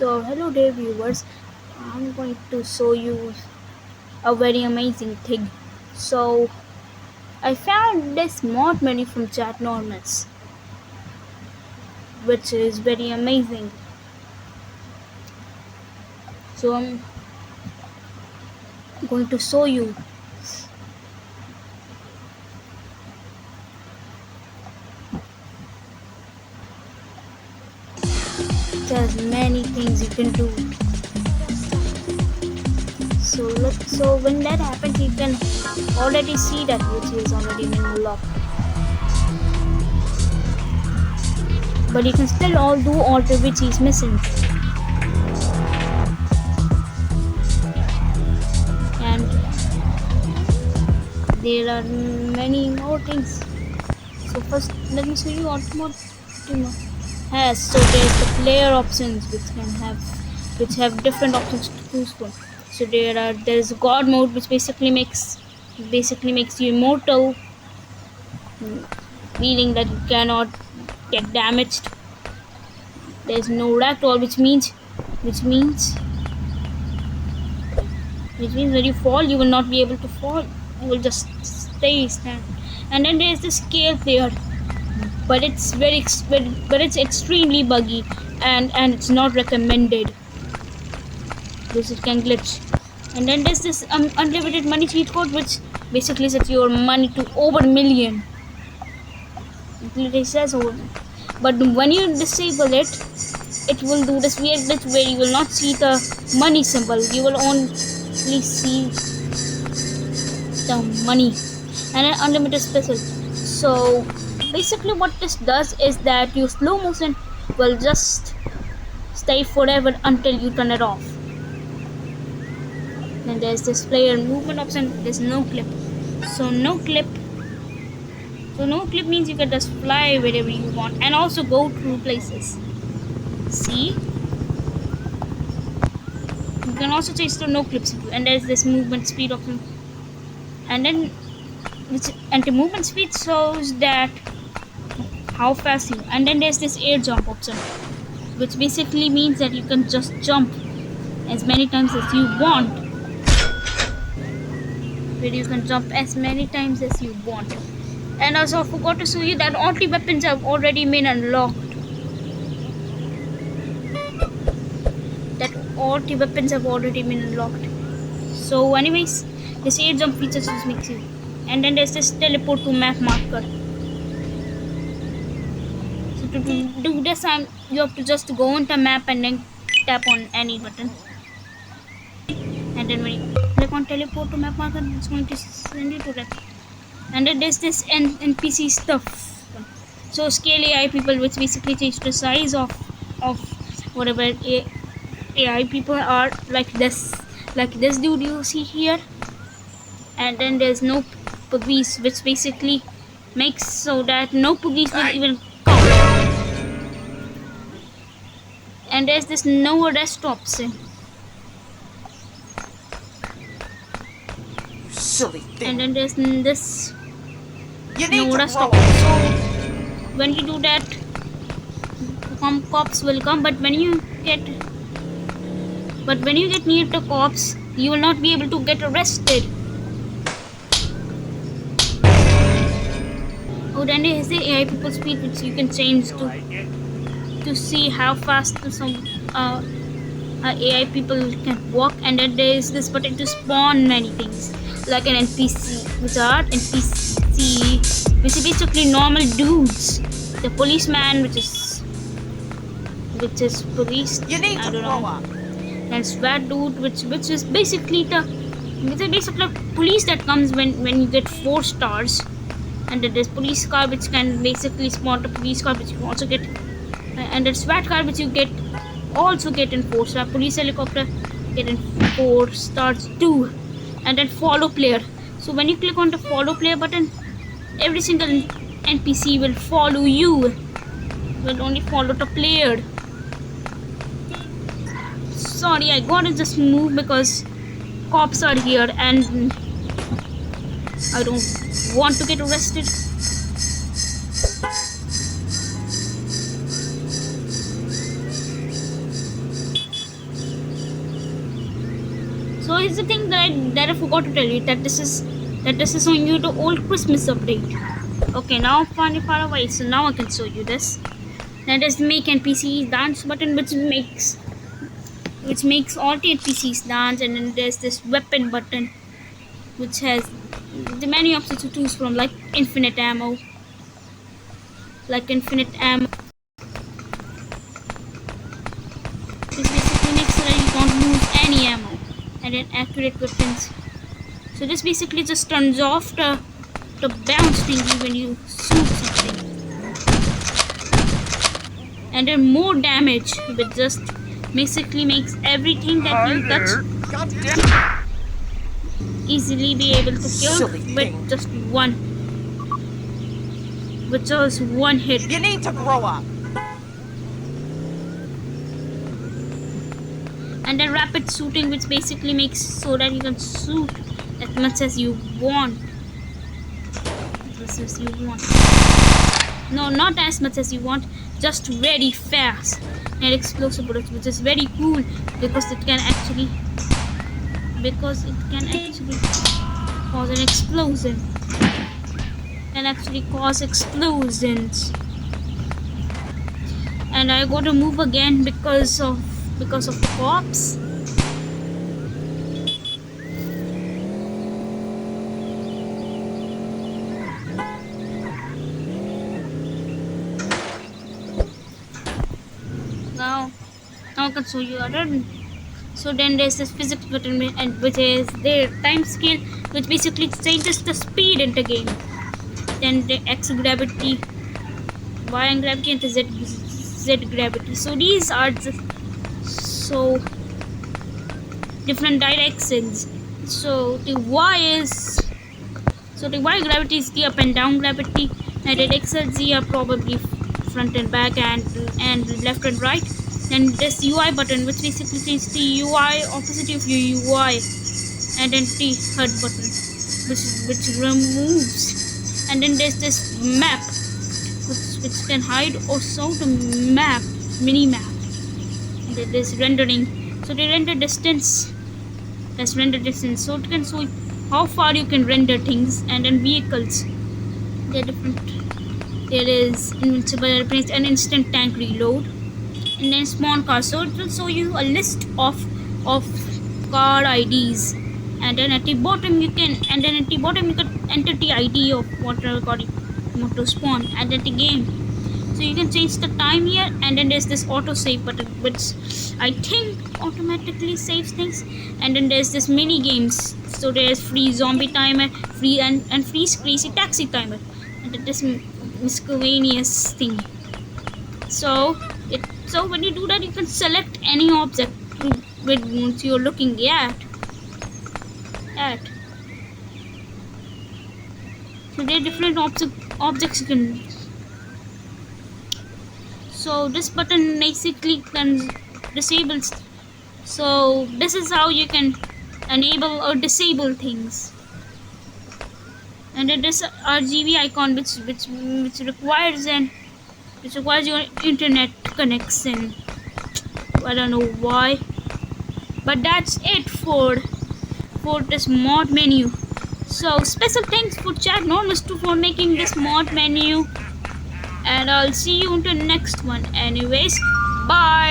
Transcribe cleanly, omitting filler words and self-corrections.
So, hello there, viewers. I'm going to show you a very amazing thing. So, I found this mod menu from Chat Normals, which is very amazing. So, I'm going to show you. There's many things you can do. So when that happens, you can already see that which is already in the lock. But you can still alter which is missing. And there are many more things. So first, let me show you automotive has. So there's the player options which have different options to choose from. So there's God mode which basically makes you immortal, meaning that you cannot get damaged. There's no ragdoll, which means when you fall, you will not be able to fall. You will just stand. And then there's the scale player, but it's extremely buggy, and it's not recommended because it can glitch. And then there's this unlimited money cheat code, which basically sets your money to over a million. It says over, but when you disable it, it will do this weird glitch where you will not see the money symbol. You will only see the money and an unlimited special. So basically what this does is that your slow motion will just stay forever until you turn it off. Then there's this player movement option. There's no clip. So no clip means you can just fly wherever you want and also go through places. See, you can also change to no clips. And there's this movement speed option, and then movement speed shows that how fast you. And then there's this air jump option, which basically means that you can just jump as many times as you want. Where you can jump as many times as you want. And also I forgot to show you that all the weapons have already been unlocked. So anyways, this air jump feature just makes you. And then there's this teleport to map marker. So to do this, you have to just go on the map and then tap on any button. And then when you click on teleport to map marker, it's going to send you to that. And then there's this NPC stuff. So scale AI people, which basically change the size of whatever AI people are, like this dude you see here. And then there's no police, which basically makes so that no police will even come. And there's this no arrest option. Silly thing. And then there's this no arrest option. So when you do that, cops will come, but when you get near the cops, you will not be able to get arrested. Oh, then there's the AI people speed, which you can change to see how fast some AI people can walk. And then there's this button to spawn many things, like an NPC, which is basically normal dudes. The policeman, which is police. You need to grow up. And SWAT dude, which is basically the police that comes when you get 4 stars. And then there's police car, which can basically spawn the police car, which you also get. And the SWAT car, which you also get in 4 star. Police helicopter get in 4 stars too. And then follow player. So when you click on the follow player button, every single NPC will follow you. Will only follow the player. Sorry, I gotta just move because cops are here and I don't want to get arrested. here's the thing that I forgot to tell you, that this is on you the old Christmas update. Okay, now far away, so now I can show you this. That is the make NPC dance button, which makes alternate PCs dance, and then there's this weapon button, which has the many options to choose from, like infinite ammo, which basically makes sure that you don't lose any ammo, and then accurate weapons. So this basically just turns off the bounce thingy when you shoot something, and then more damage, which just basically makes everything that you touch God damn easily be able to kill silly with thing. just one hit. You need to grow up. And then rapid shooting, which basically makes so that you can shoot as much as you want. No, not as much as you want, just very fast. And explosive bullets, which is very cool because it can actually cause an explosion. Can actually cause explosions. And I got to move again because of the cops. Now I can show you other. So then there's this physics button, and which is their time scale, which basically changes the speed in the game. Then the X gravity, Y and gravity, and the Z gravity. So these are so different directions. So the Y gravity is the up and down gravity, and the X and Z are probably front and back, and left and right. Then this UI button, which basically changes the UI opposite of your UI, and then the HUD button, which removes. And then there's this map, which can hide also the mini map. And then there's rendering. So the render distance. That's render distance. So it can show how far you can render things, and then vehicles. They're different. There is invincible airplanes and instant tank reload. And then small cars, so it will show you a list of car IDs, and then at the bottom you can enter the ID of whatever car you want to spawn, and then the game. So you can change the time here, and then there's this auto save button, which I think automatically saves things. And then there's this mini games, so there's free zombie timer, free and free crazy taxi timer, and then this miscellaneous thing. So when you do that, you can select any object which you're looking at. So there are different objects you can. So this button basically can disable. So this is how you can enable or disable things. And then this RGB icon, which requires your internet connection. I don't know why, but that's it for this mod menu. So special thanks for Chat Enormous for making this mod menu, and I'll see you in the next one. Anyways, bye.